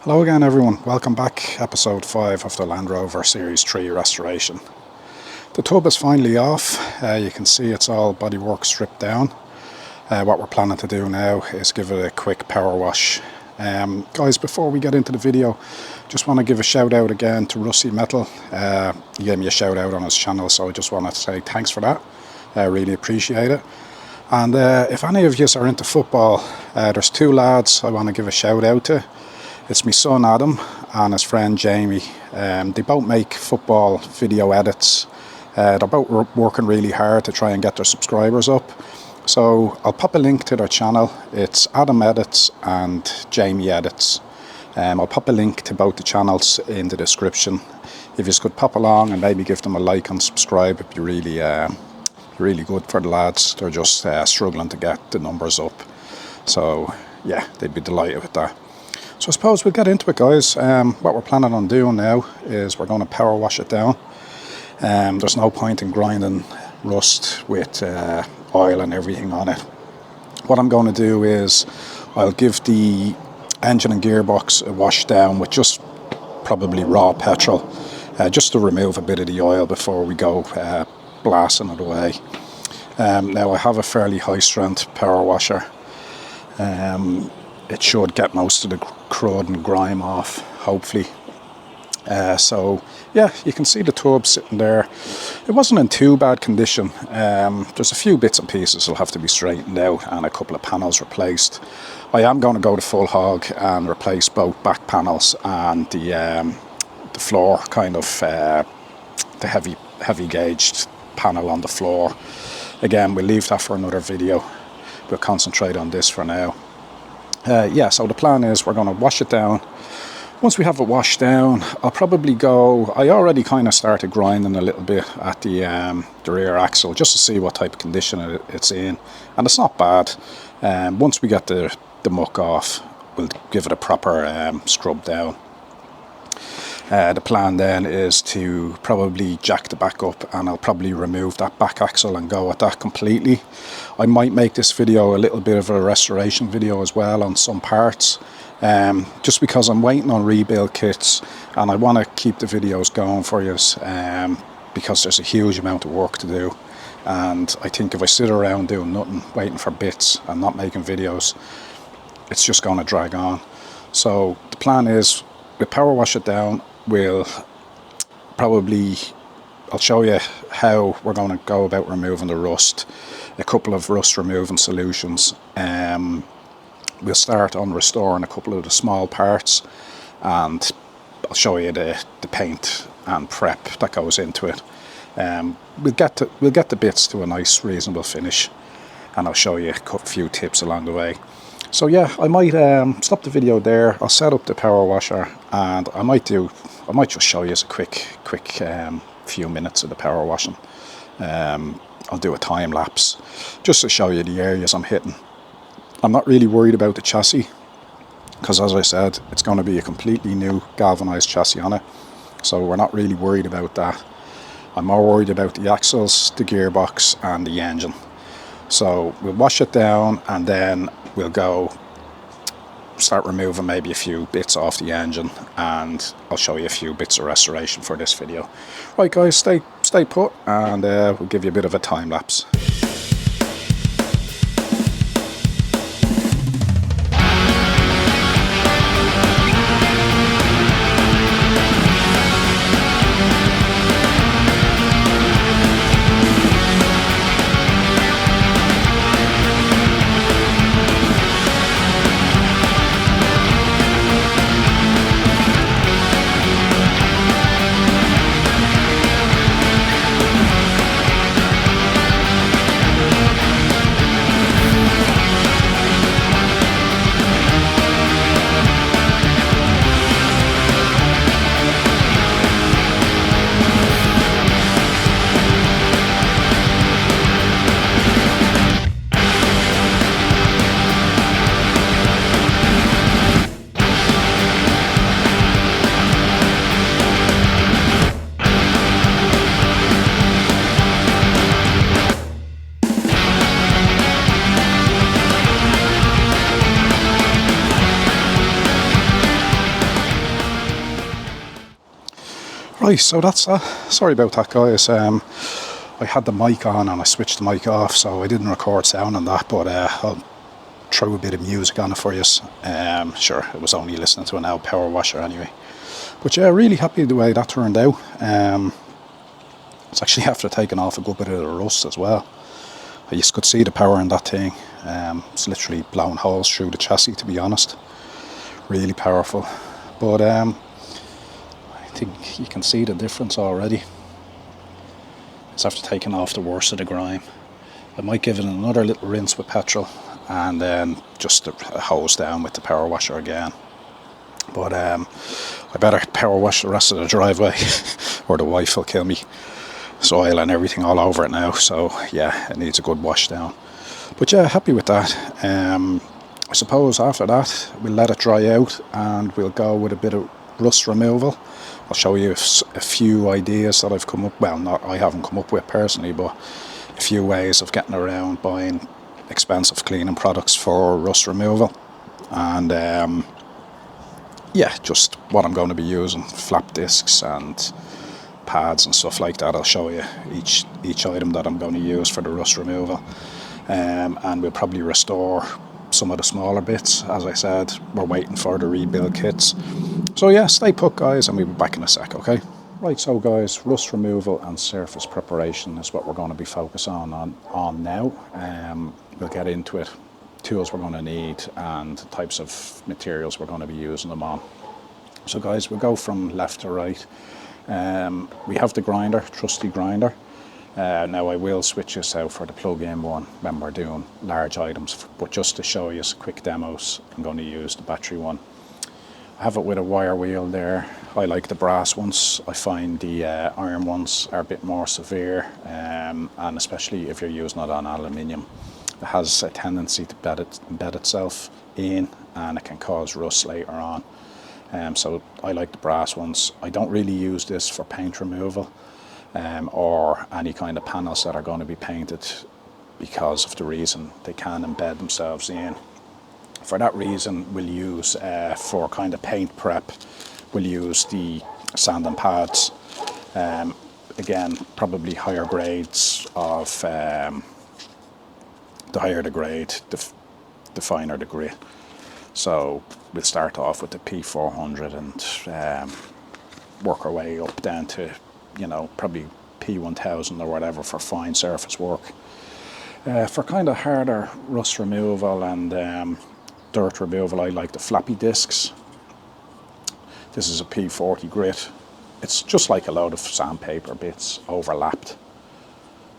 Hello again everyone, welcome back, episode 5 of the Land Rover Series 3 restoration. The tub is finally off. You can see it's all bodywork stripped down. What we're planning to do now is give it a quick power wash. Guys, before we get into the video, just want to give a shout out again to Rusty Metal. He gave me a shout out on his channel, so I just want to say thanks for that. I really appreciate it. And if any of you are into football, there's two lads I want to give a shout out to. It's my son Adam and his friend Jamie. They both make football video edits. They're both working really hard to try and get their subscribers up. So I'll pop a link to their channel. It's Adam Edits and Jamie Edits. I'll pop a link to both the channels in the description. If you could pop along and maybe give them a like and subscribe, it'd be really good for the lads. They're just struggling to get the numbers up. So yeah, they'd be delighted with that. So I suppose we'll get into it, guys. What we're planning on doing now is we're going to power wash it down. There's no point in grinding rust with oil and everything on it. What I'm going to do is I'll give the engine and gearbox a wash down with just probably raw petrol, just to remove a bit of the oil before we go blasting it away. Now I have a fairly high strength power washer. It should get most of the crud and grime off, hopefully. So yeah, you can see the tub sitting there. It wasn't in too bad condition. There's a few bits and pieces that'll have to be straightened out and a couple of panels replaced. I am going to go to full hog and replace both back panels and the floor, kind of the heavy gauged panel on the floor. Again, we'll leave that for another video. We'll concentrate on this for now. Yeah, so the plan is we're going to wash it down. Once we have it washed down, I'll probably go... I already kind of started grinding a little bit at the rear axle just to see what type of condition it's in. And it's not bad. Once we get the muck off, we'll give it a proper scrub down. The plan then is to probably jack the back up, and I'll probably remove that back axle and go at that completely. I might make this video a little bit of a restoration video as well on some parts, just because I'm waiting on rebuild kits and I want to keep the videos going for you, because there's a huge amount of work to do, and I think if I sit around doing nothing, waiting for bits and not making videos, it's just going to drag on. So the plan is we'll power wash it down. I'll show you how we're going to go about removing the rust, a couple of rust removing solutions. We'll start on restoring a couple of the small parts, and I'll show you the paint and prep that goes into it. We'll get the bits to a nice reasonable finish, and I'll show you a few tips along the way. So yeah, I might stop the video there. I'll set up the power washer, and I might just show you a quick few minutes of the power washing. I'll do a time lapse just to show you the areas I'm hitting. I'm not really worried about the chassis, because as I said, it's going to be a completely new galvanized chassis on it, so we're not really worried about that. I'm more worried about the axles, the gearbox and the engine. So we'll wash it down, and then we'll go start removing maybe a few bits off the engine, and I'll show you a few bits of restoration for this video. Right guys, stay put, and we'll give you a bit of a time lapse. Right, so that's sorry about that, guys. I had the mic on and I switched the mic off, so I didn't record sound on that, but I'll throw a bit of music on it for you. Sure, it was only listening to an old power washer anyway. But yeah, really happy the way that turned out. It's actually after taking off a good bit of the rust as well. You could see the power in that thing. It's literally blowing holes through the chassis, to be honest. Really powerful. But I think you can see the difference already. It's after taking off the worst of the grime. I might give it another little rinse with petrol and then just hose down with the power washer again. But I better power wash the rest of the driveway or the wife will kill me. There's oil and everything all over it now, so yeah, it needs a good wash down. But yeah, happy with that. I suppose after that we'll let it dry out and we'll go with a bit of rust removal. I'll show you a few ideas that I've come up, well, not I haven't come up with personally, but a few ways of getting around buying expensive cleaning products for rust removal. And yeah, just what I'm going to be using, flap discs and pads and stuff like that. I'll show you each item that I'm going to use for the rust removal. And we'll probably restore some of the smaller bits. As I said, we're waiting for the rebuild kits. So yeah, stay put, guys, and we'll be back in a sec, okay? Right, so guys, rust removal and surface preparation is what we're going to be focusing on now. We'll get into it, tools we're going to need and types of materials we're going to be using them on. So guys, we'll go from left to right. We have the grinder, trusty grinder. Now I will switch this out for the plug-in one when we're doing large items, but just to show you quick demos, I'm going to use the battery one. I have it with a wire wheel there. I like the brass ones. I find the iron ones are a bit more severe, and especially if you're using it on aluminium. It has a tendency to embed itself in, and it can cause rust later on. So I like the brass ones. I don't really use this for paint removal or any kind of panels that are going to be painted because of the reason they can embed themselves in. For that reason, we'll use, for kind of paint prep, we'll use the sanding pads. Again, probably higher grades of, the higher the grade, the finer the grit. So we'll start off with the P400 and work our way up down to, you know, probably P1000 or whatever for fine surface work. For kind of harder rust removal and dirt removal, I like the flappy discs. This is a P40 grit. It's just like a load of sandpaper bits overlapped.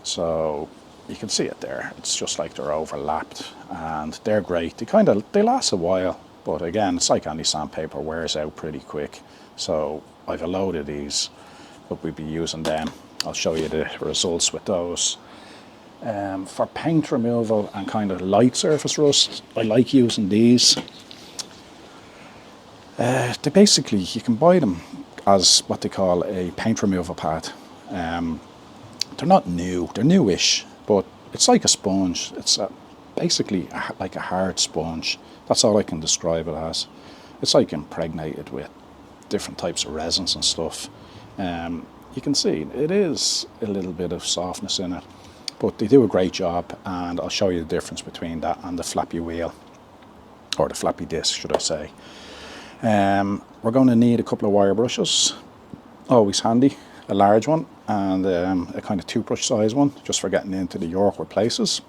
So you can see it there. It's just like they're overlapped, and they're great. They last a while, but again, it's like any sandpaper, wears out pretty quick. So I've a load of these, but we'll be using them. I'll show you the results with those. For paint removal and kind of light surface rust, I like using these. They basically, you can buy them as what they call a paint removal pad. They're not new, they're newish, but it's like a sponge. It's basically like a hard sponge. That's all I can describe it as. It's like impregnated with different types of resins and stuff. You can see it is a little bit of softness in it, but they do a great job, and I'll show you the difference between that and the flappy wheel, or the flappy disc, should I say. We're going to need a couple of wire brushes, always handy, a large one and a kind of toothbrush size one, just for getting into the awkward places.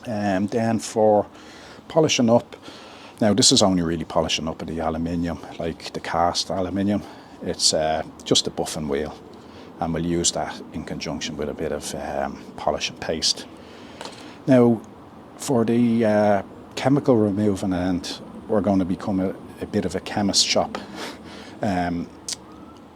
And then for polishing up, now this is only really polishing up of the aluminium, like the cast aluminium. It's just a buffing wheel, and we'll use that in conjunction with a bit of polish and paste. Now for the chemical removing end, we're going to become a bit of a chemist shop.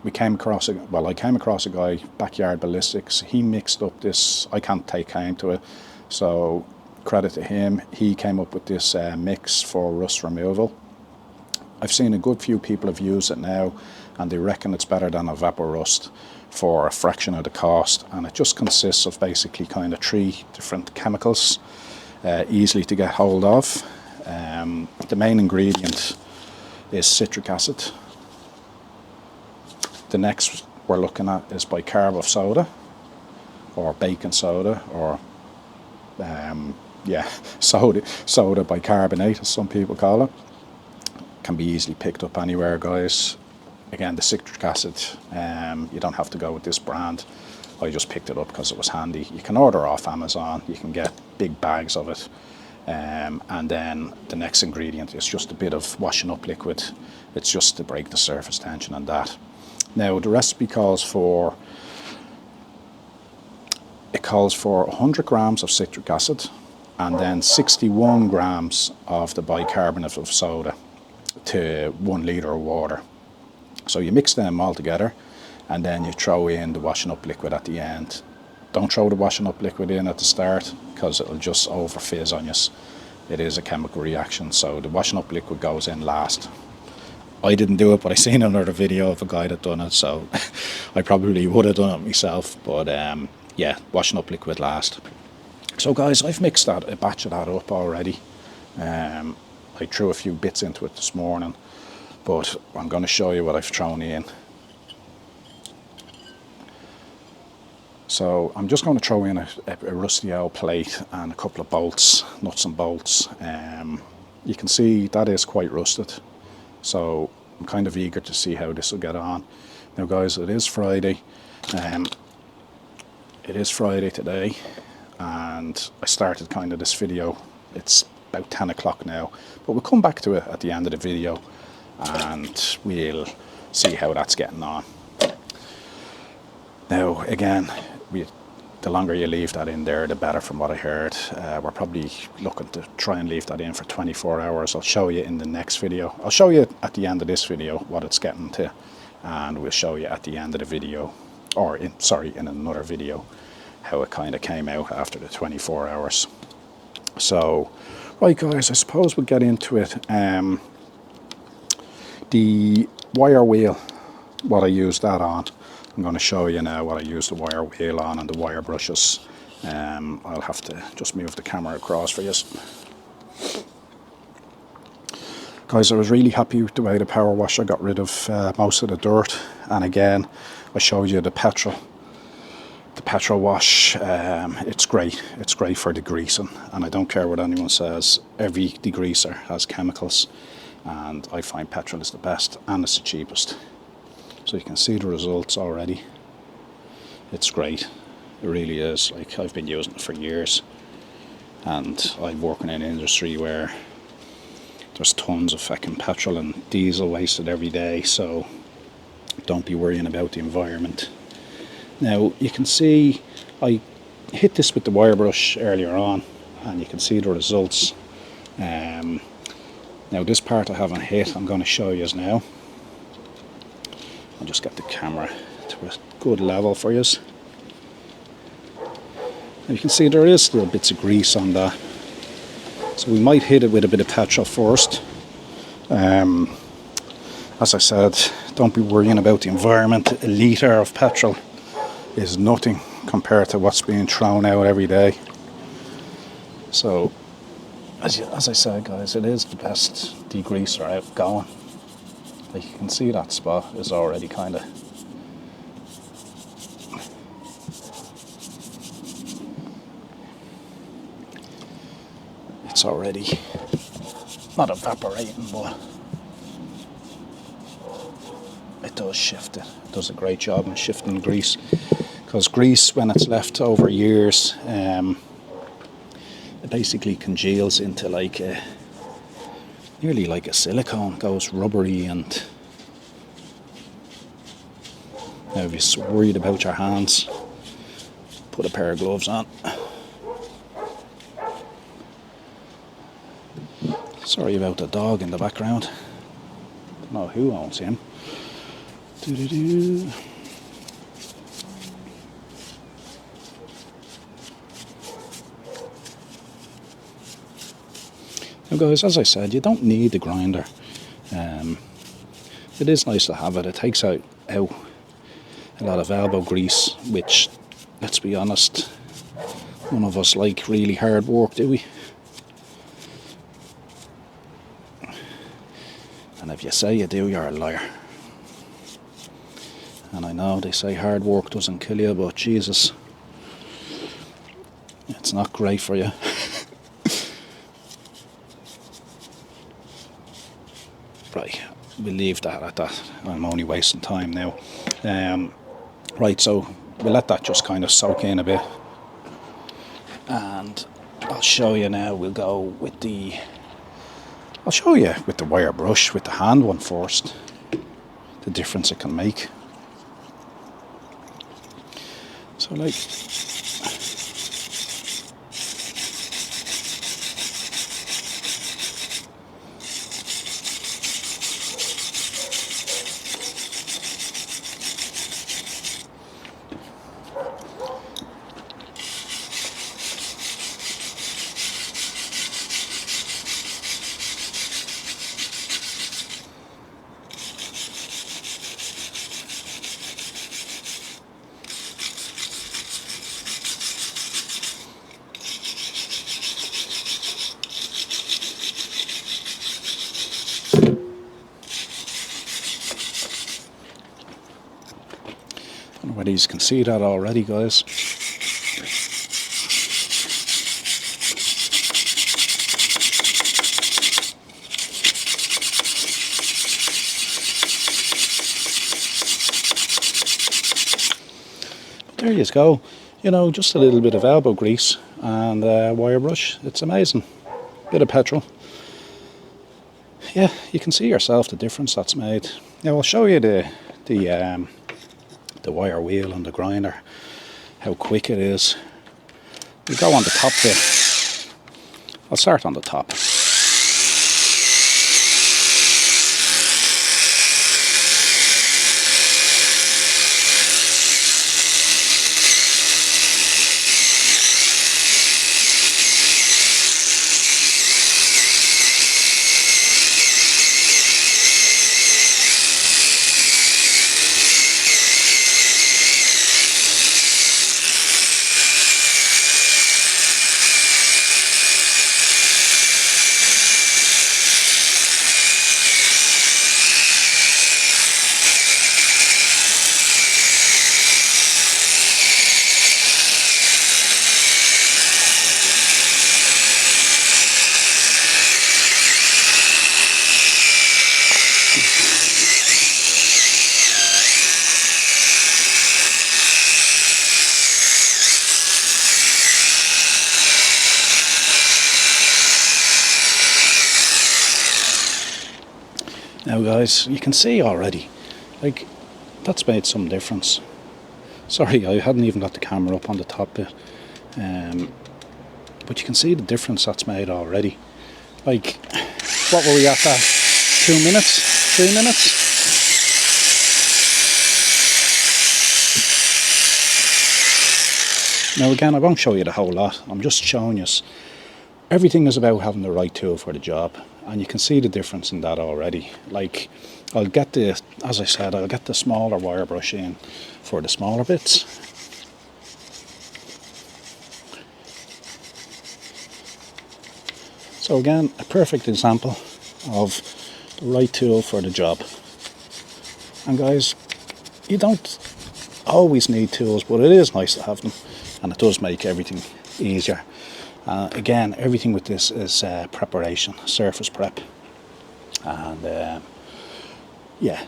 I came across a guy, Backyard Ballistics. He mixed up this, I can't take claim to it, so credit to him. He came up with this mix for rust removal. I've seen a good few people have used it now, and they reckon it's better than a vapor rust for a fraction of the cost, and it just consists of basically kind of 3 different chemicals, easily to get hold of. The main ingredient is citric acid. The next we're looking at is bicarb of soda, or baking soda, or yeah, soda bicarbonate, as some people call it. Can be easily picked up anywhere, guys. Again, the citric acid, you don't have to go with this brand. I just picked it up because it was handy. You can order off Amazon, you can get big bags of it. And then the next ingredient is just a bit of washing up liquid. It's just to break the surface tension on that. Now the recipe calls for 100 grams of citric acid and then 61 grams of the bicarbonate of soda to 1 litre of water. So you mix them all together and then you throw in the washing up liquid at the end. Don't throw the washing up liquid in at the start because it'll just over fizz on you. It is a chemical reaction, so the washing up liquid goes in last. I didn't do it, but I seen another video of a guy that done it, so I probably would have done it myself, but yeah, washing up liquid last. So guys, I've mixed a batch of that up already. I threw a few bits into it this morning, but I'm going to show you what I've thrown in. So I'm just going to throw in a rusty old plate and a couple of bolts, nuts and bolts. You can see that is quite rusted, so I'm kind of eager to see how this will get on. Now guys, it is Friday. It is Friday today, and I started kind of this video. It's about 10 o'clock now, but we'll come back to it at the end of the video and we'll see how that's getting on. Now again, the longer you leave that in there, the better from what I heard. We're probably looking to try and leave that in for 24 hours. I'll show you in the next video. I'll show you at the end of this video what it's getting to, and we'll show you at the end of the video, or in another video, how it kind of came out after the 24 hours. So, right guys, I suppose we'll get into it. The wire wheel, what I used that on. I'm going to show you now what I use the wire wheel on and the wire brushes. I'll have to just move the camera across for you. Guys, I was really happy with the way the power washer got rid of most of the dirt. And again, I showed you the petrol wash. It's great. It's great for degreasing. And I don't care what anyone says, every degreaser has chemicals. And I find petrol is the best and it's the cheapest. So you can see the results already. It's great. It really is. Like, I've been using it for years, and I'm working in an industry where there's tons of fucking petrol and diesel wasted every day, so don't be worrying about the environment. Now you can see I hit this with the wire brush earlier on and you can see the results. Now this part I haven't hit, I'm going to show you now. I'll just get the camera to a good level for you. You can see there is still bits of grease on that, so we might hit it with a bit of petrol first. As I said, don't be worrying about the environment. A litre of petrol is nothing compared to what's being thrown out every day. So as I said guys, it is the best degreaser out going. Like, you can see that spot is already kind of it's already not evaporating, but it does shift it. It does a great job in shifting grease, because grease, when it's left over years, it basically congeals into like a nearly like a silicone, goes rubbery. And now if you're worried about your hands, put a pair of gloves on. Sorry about the dog in the background. Don't know who owns him. Doo-doo-doo. Now guys, as I said, you don't need the grinder. It is nice to have it. It takes out a lot of elbow grease, which, let's be honest, none of us like really hard work, do we? And if you say you do, you're a liar. And I know they say hard work doesn't kill you, but Jesus, it's not great for you. Right, we'll leave that at that. I'm only wasting time now. Right, so we'll let that just kind of soak in a bit. And I'll show you now. We'll go with the... I'll show you with the wire brush, with the hand one first, the difference it can make. So like... I don't know whether you can see that already, guys. There you go. You know, just a little bit of elbow grease and wire brush. It's amazing. Bit of petrol. Yeah, you can see yourself the difference that's made. Now I'll show you the wire wheel on the grinder, how quick it is. We'll go on the top bit. I'll start on the top. Now guys, you can see already, like, that's made some difference. Sorry, I hadn't even got the camera up on the top bit. But you can see the difference that's made already. Like, what were we at that? 2 minutes? 3 minutes? Now again, I won't show you the whole lot. I'm just showing you. Everything is about having the right tool for the job. And you can see the difference in that already. Like, I'll get the, as I said, I'll get the smaller wire brush in for the smaller bits. So again, a perfect example of the right tool for the job. And guys, you don't always need tools, but it is nice to have them, and it does make everything easier. Again, everything with this is preparation, surface prep, and yeah,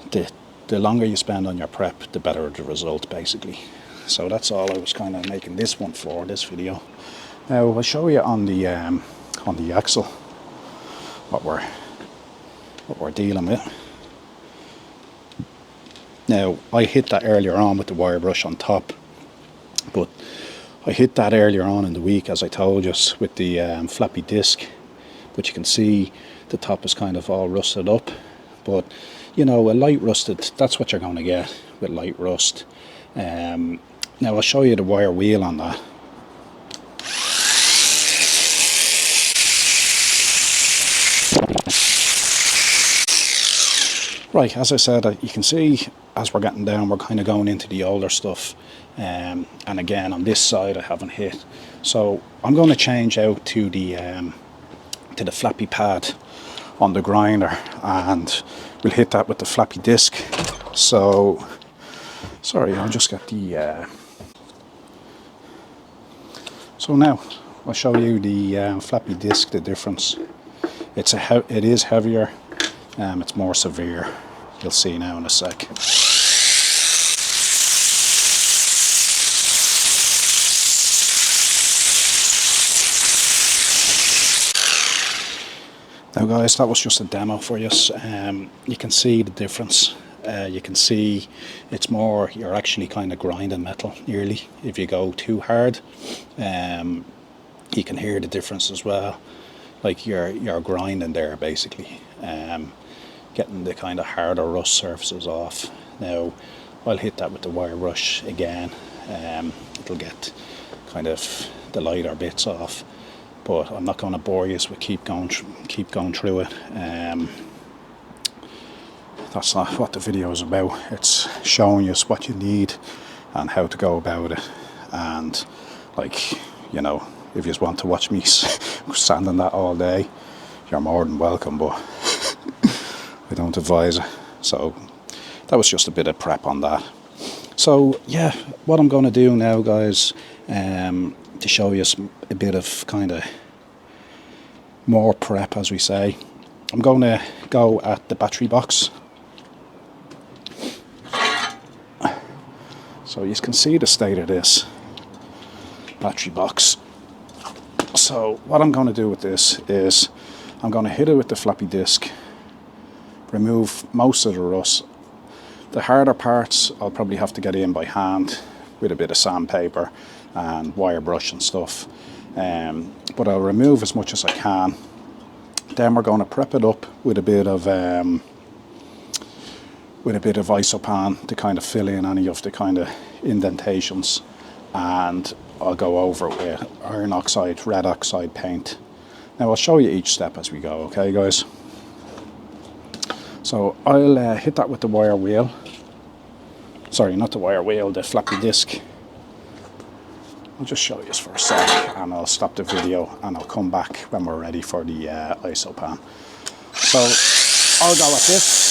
the longer you spend on your prep, the better the result, basically. So that's all I was kind of making this one for, this video. Now I'll show you on the axle what we're dealing with. Now I hit that earlier on with the wire brush on top, but I hit that earlier on in the week, as I told you, with the flappy disc. But you can see the top is kind of all rusted up. But, you know, a light rusted, that's what you're going to get with light rust. Now I'll show you the wire wheel on that. Right, as I said, you can see as we're getting down, we're kind of going into the older stuff. And again, on this side, I haven't hit. So I'm going to change out to the flappy pad on the grinder, and we'll hit that with the flappy disc. So Sorry, I'll just get the... So now, I'll show you the floppy disk, the difference. It is heavier, it's more severe. You'll see now in a sec. Now guys, that was just a demo for you. You can see the difference. You can see it's more, you're actually kind of grinding metal nearly. If you go too hard, you can hear the difference as well. Like you're grinding there basically, getting the kind of harder rust surfaces off. Now I'll hit that with the wire brush again. It'll get kind of the lighter bits off. But I'm not going to bore you with keep going through it. That's not what the video is about. It's showing you what you need and how to go about it. And like, you know, if you just want to watch me sanding that all day, you're more than welcome. But I don't advise it. So that was just a bit of prep on that. So yeah, what I'm going to do now, guys, to show you a bit of kind of more prep, as we say, I'm going to go at the battery box. So you can see the state of this battery box. So what I'm going to do with this is I'm going to hit it with the floppy disk, remove most of the rust. The harder parts I'll probably have to get in by hand with a bit of sandpaper and wire brush and stuff, but I'll remove as much as I can. Then we're going to prep it up with a bit of isopan to kind of fill in any of the kind of indentations, and I'll go over it with iron oxide, red oxide paint. Now I'll show you each step as we go, okay guys? So I'll hit that with the wire wheel. Sorry, not the wire wheel, the floppy disk. I'll just show you this for a sec and I'll stop the video and I'll come back when we're ready for the isopan. So I'll go at this.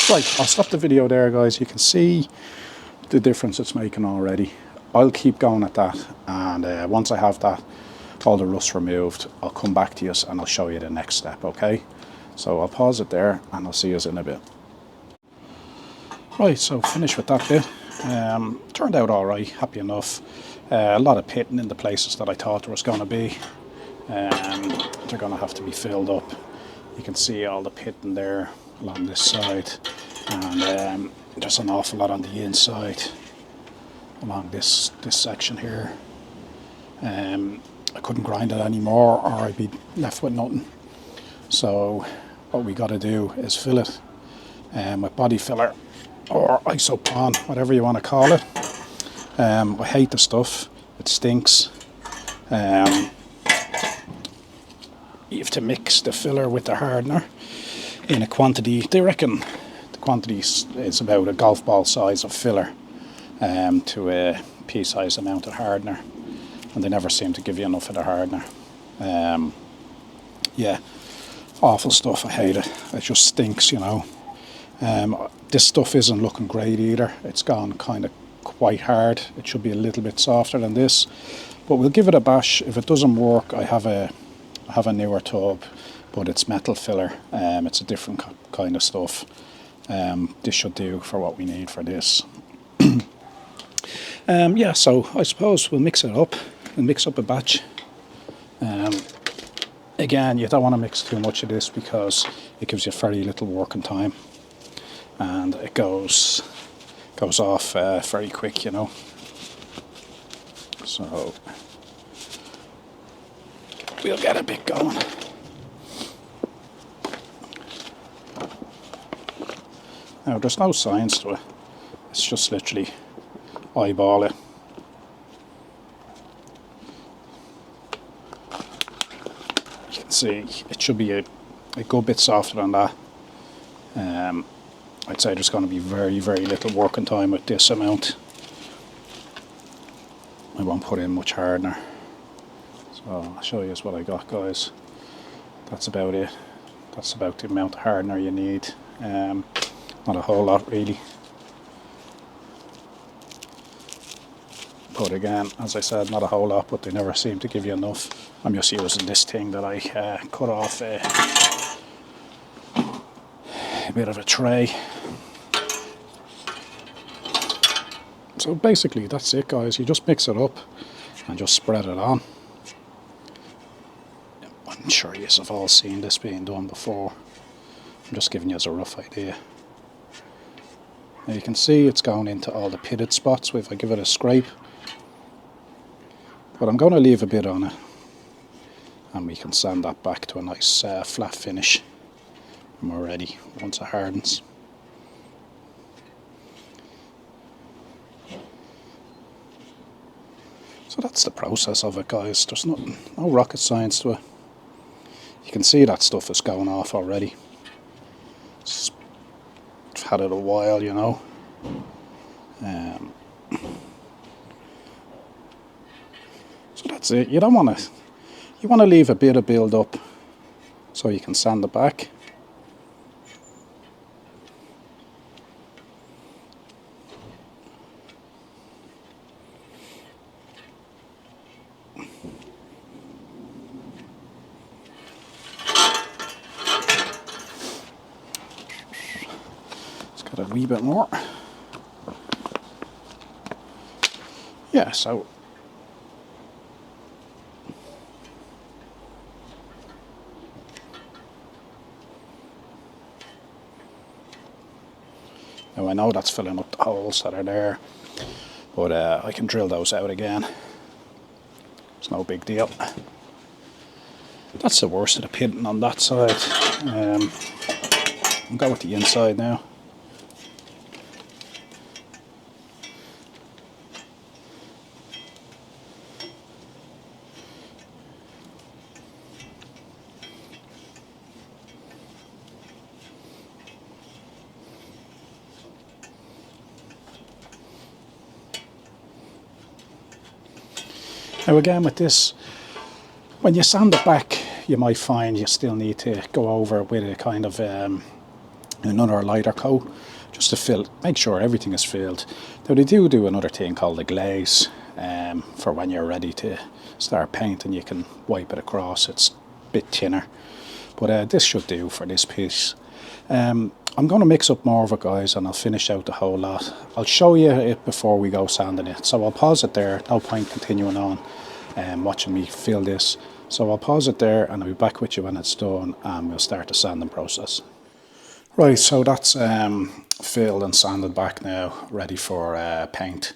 Right, I'll stop the video there, guys. You can see the difference it's making already. I'll keep going at that, and once I have that, all the rust removed, I'll come back to you and I'll show you the next step, okay? So I'll pause it there and I'll see you in a bit. Right, so finished with that bit. Turned out all right, happy enough. A lot of pitting in the places that I thought there was going to be. They're going to have to be filled up. You can see all the pitting there along this side, and there's an awful lot on the inside along this section here. I couldn't grind it anymore or I'd be left with nothing. So what we got to do is fill it with body filler or isopan, whatever you want to call it. I hate the stuff, it stinks. You have to mix the filler with the hardener in a quantity. They reckon the quantity is about a golf ball size of filler to a pea-sized amount of hardener, and they never seem to give you enough of the hardener. Yeah, awful stuff. I hate it. It just stinks, you know. This stuff isn't looking great either. It's gone kind of quite hard. It should be a little bit softer than this, but we'll give it a bash. If it doesn't work, I have a newer tub, but it's metal filler. It's a different kind of stuff. This should do for what we need for this. Yeah, so I suppose we'll mix it up and mix up a batch. Again, you don't want to mix too much of this because it gives you very little working time, and it goes off very quick, you know. So we'll get a bit going. Now, there's no science to it. It's just literally eyeball it. You can see it should be a good bit softer than that. I'd say there's going to be very, very little working time with this amount. I won't put in much hardener. So I'll show you what I got, guys. That's about it. That's about the amount of hardener you need. Not a whole lot really. But again, as I said, not a whole lot, but they never seem to give you enough. I'm just using this thing that I cut off a bit of a tray. So basically that's it, guys. You just mix it up and just spread it on. I'm sure you have all seen this being done before. I'm just giving you as a rough idea. Now you can see it's going into all the pitted spots if I give it a scrape. But I'm going to leave a bit on it, and we can sand that back to a nice flat finish when we're ready, once it hardens. So that's the process of it, guys. There's no rocket science to it. You can see that stuff is going off already. I've had it a while, you know. So that's it. You don't want to. You want to leave a bit of build up so you can sand it back. It's got a wee bit more. Yeah, so now I know that's filling up the holes that are there, but I can drill those out again. It's no big deal. That's the worst of the pitting on that side. I'll go with the inside now. Now again with this, when you sand it back, you might find you still need to go over with a kind of another lighter coat, just to make sure everything is filled. Now they do another thing called a glaze for when you're ready to start painting. You can wipe it across, it's a bit thinner. But this should do for this piece. I'm going to mix up more of it, guys, and I'll finish out the whole lot. I'll show you it before we go sanding it. So I'll pause it there. No point continuing on and watching me fill this. So I'll pause it there and I'll be back with you when it's done and we'll start the sanding process. Right, so that's filled and sanded back now, ready for paint.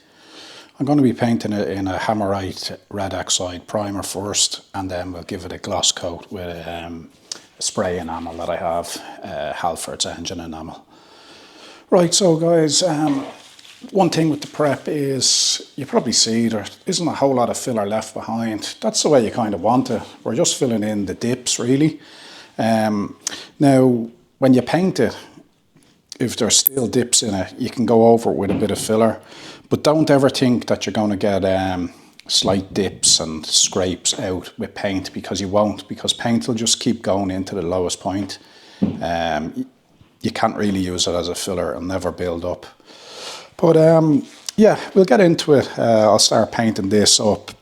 I'm going to be painting it in a Hammerite red oxide primer first, and then we'll give it a gloss coat with a spray enamel that I have, Halford's engine enamel. Right, so guys, one thing with the prep is, you probably see there isn't a whole lot of filler left behind. That's the way you kind of want it. We're just filling in the dips really. Now, when you paint it, if there's still dips in it, you can go over it with a bit of filler. But don't ever think that you're going to get slight dips and scrapes out with paint, because you won't, because paint will just keep going into the lowest point. You can't really use it as a filler, it'll never build up. But yeah, we'll get into it. I'll start painting this up.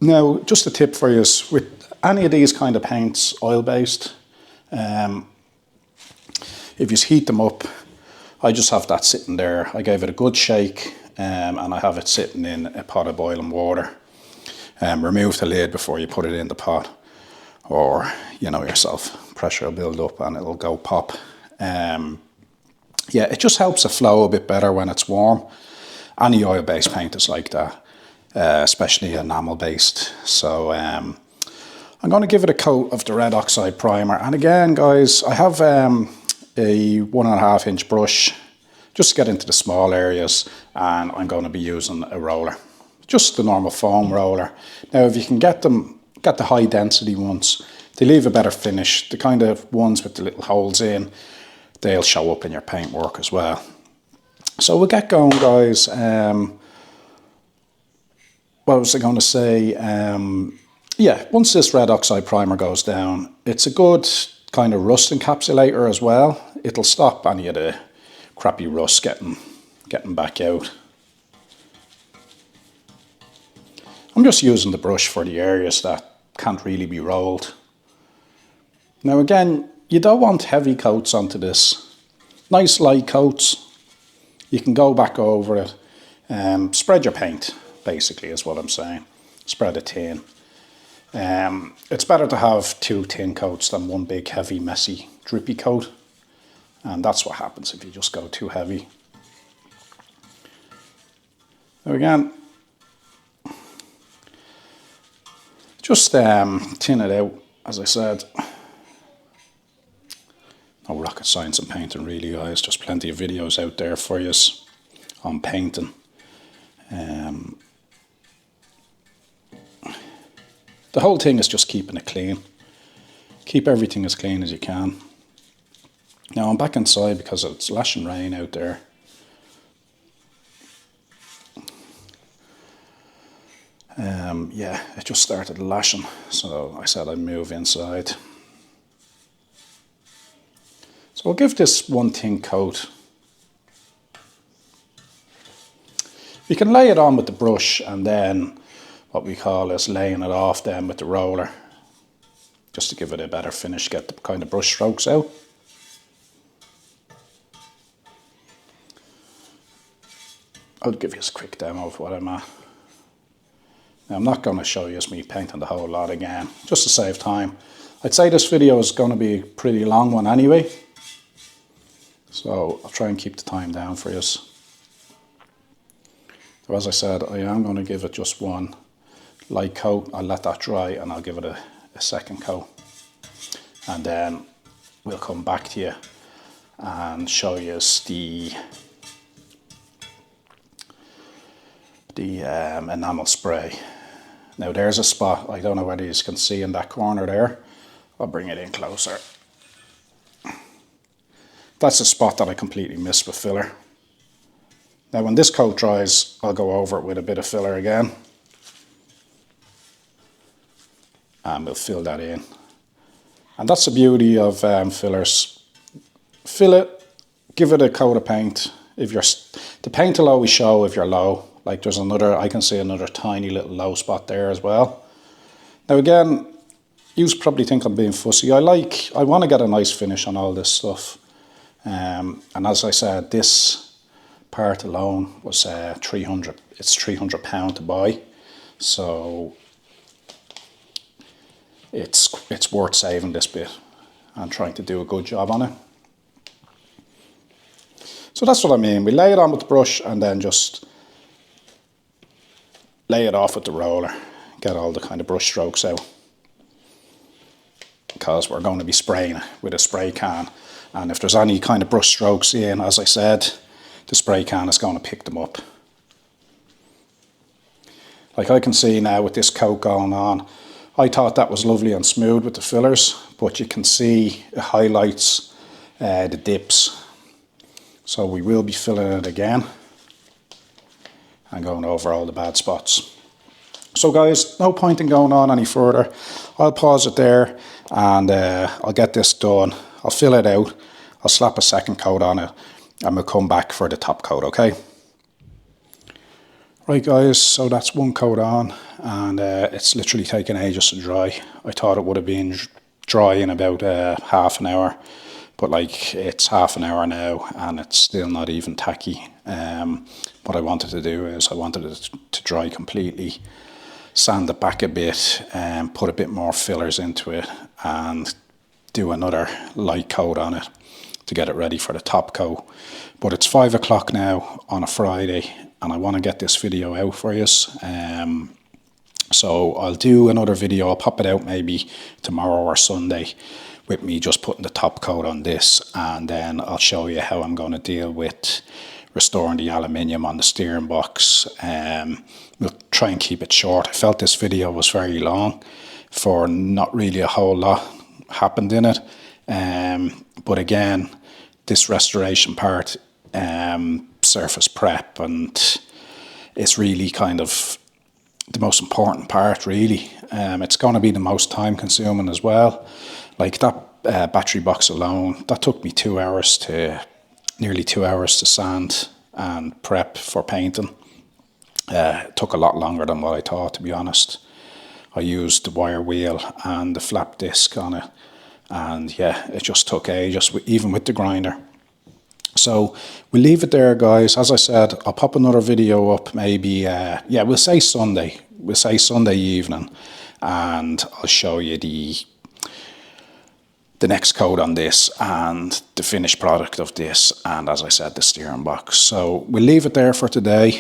Now, just a tip for you is, with any of these kind of paints, oil-based, if you heat them up, I just have that sitting there. I gave it a good shake and I have it sitting in a pot of boiling water. Remove the lid before you put it in the pot, or you know yourself, pressure will build up and it'll go pop. Yeah, it just helps it flow a bit better when it's warm. Any oil-based paint is like that, especially enamel-based. So I'm going to give it a coat of the red oxide primer. And again, guys, I have a 1.5 inch brush just to get into the small areas, and I'm going to be using a roller, just the normal foam roller. Now, if you can get the high density ones, they leave a better finish. The kind of ones with the little holes in, they'll show up in your paintwork as well. So we'll get going, guys. what was I going to say? Yeah, once this red oxide primer goes down, it's a good kind of rust encapsulator as well. It'll stop any of the crappy rust getting back out. I'm just using the brush for the areas that can't really be rolled. Now again, you don't want heavy coats onto this. Nice light coats. You can go back over it. Spread your paint, basically, is what I'm saying. Spread it thin. It's better to have two thin coats than one big, heavy, messy, drippy coat. And that's what happens if you just go too heavy. Now again, just tin it out, as I said. No rocket science in painting really, guys. Just plenty of videos out there for you on painting. The whole thing is just keeping it clean. Keep everything as clean as you can. Now I'm back inside because it's lashing rain out there. Yeah, it just started lashing, so I said I'd move inside. So I'll give this one thin coat. You can lay it on with the brush and then what we call is laying it off then with the roller, just to give it a better finish, get the kind of brush strokes out. I'll give you a quick demo of what I'm at. Now, I'm not going to show you me painting the whole lot again, just to save time. I'd say this video is going to be a pretty long one anyway, so I'll try and keep the time down for you. So as I said, I am going to give it just one light coat. I'll let that dry and I'll give it a second coat. And then we'll come back to you and show you the enamel spray. Now there's a spot, I don't know whether you can see in that corner there. I'll bring it in closer. That's a spot that I completely missed with filler. Now when this coat dries, I'll go over it with a bit of filler again. And we'll fill that in. And that's the beauty of fillers. Fill it, give it a coat of paint. The paint will always show if you're low. Like there's another, I can see another tiny little low spot there as well. Now again, you probably think I'm being fussy. I want to get a nice finish on all this stuff. And as I said, this part alone was 300. It's £300 to buy. So it's worth saving this bit and trying to do a good job on it. So that's what I mean. We lay it on with the brush and then just lay it off with the roller. Get all the kind of brush strokes out. Because we're going to be spraying it with a spray can. And if there's any kind of brush strokes in, as I said, the spray can is going to pick them up. Like I can see now with this coat going on, I thought that was lovely and smooth with the fillers, but you can see it highlights the dips. So we will be filling it again and going over all the bad spots. So guys, no point in going on any further. I'll pause it there and I'll get this done. I'll fill it out, I'll slap a second coat on it and we'll come back for the top coat, okay? Right guys, so that's one coat on and it's literally taken ages to dry. I thought it would have been dry in about half an hour, but like it's half an hour now and it's still not even tacky. What I wanted to do is I wanted it to dry completely, sand it back a bit and put a bit more fillers into it and do another light coat on it to get it ready for the top coat. But it's 5 o'clock now on a Friday and I want to get this video out for you. So I'll do another video. I'll pop it out maybe tomorrow or Sunday with me just putting the top coat on this, and then I'll show you how I'm going to deal with restoring the aluminium on the steering box. We'll try and keep it short. I felt this video was very long for not really a whole lot happened in it. But again, this restoration part, surface prep, and it's really kind of the most important part, really. It's going to be the most time consuming as well. Like that battery box alone, that took me nearly 2 hours to sand and prep for painting. It took a lot longer than what I thought, to be honest. I used the wire wheel and the flap disc on it, and yeah, it just took ages, even with the grinder. So we'll leave it there, guys. As I said, I'll pop another video up maybe, yeah, we'll say Sunday. We'll say Sunday evening, and I'll show you the next coat on this and the finished product of this, and as I said, the steering box. So we'll leave it there for today.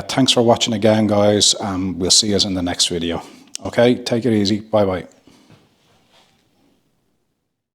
Thanks for watching again, guys, and we'll see you in the next video. Okay, take it easy. Bye bye.